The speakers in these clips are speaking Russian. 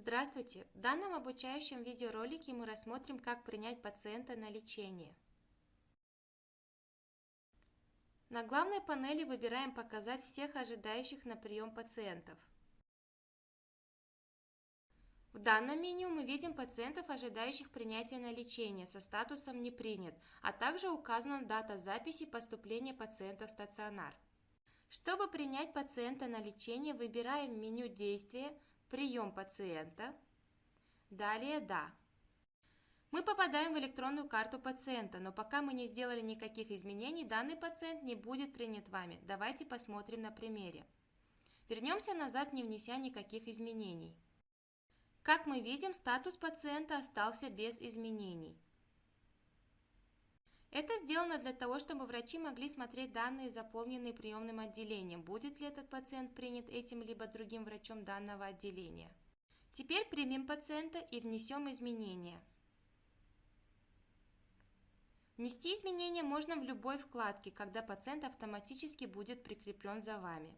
Здравствуйте! В данном обучающем видеоролике мы рассмотрим, как принять пациента на лечение. На главной панели выбираем «Показать всех ожидающих на прием пациентов». В данном меню мы видим пациентов, ожидающих принятия на лечение со статусом «Не принят», а также указана дата записи поступления пациента в стационар. Чтобы принять пациента на лечение, выбираем меню «Действия», «Прием пациента», далее «Да». Мы попадаем в электронную карту пациента, но пока мы не сделали никаких изменений, данный пациент не будет принят вами. Давайте посмотрим на примере. Вернемся назад, не внеся никаких изменений. Как мы видим, статус пациента остался без изменений. Это сделано для того, чтобы врачи могли смотреть данные, заполненные приемным отделением, будет ли этот пациент принят этим либо другим врачом данного отделения. Теперь примем пациента и внесем изменения. Внести изменения можно в любой вкладке, когда пациент автоматически будет прикреплен за вами.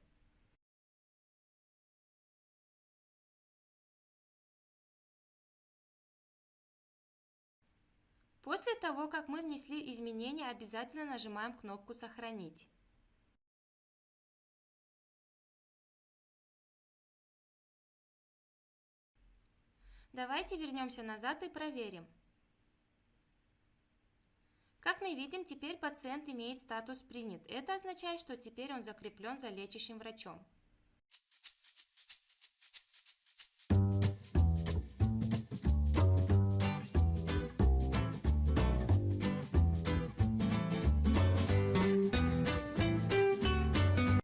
После того, как мы внесли изменения, обязательно нажимаем кнопку «Сохранить». Давайте вернемся назад и проверим. Как мы видим, теперь пациент имеет статус «Принят». Это означает, что теперь он закреплен за лечащим врачом.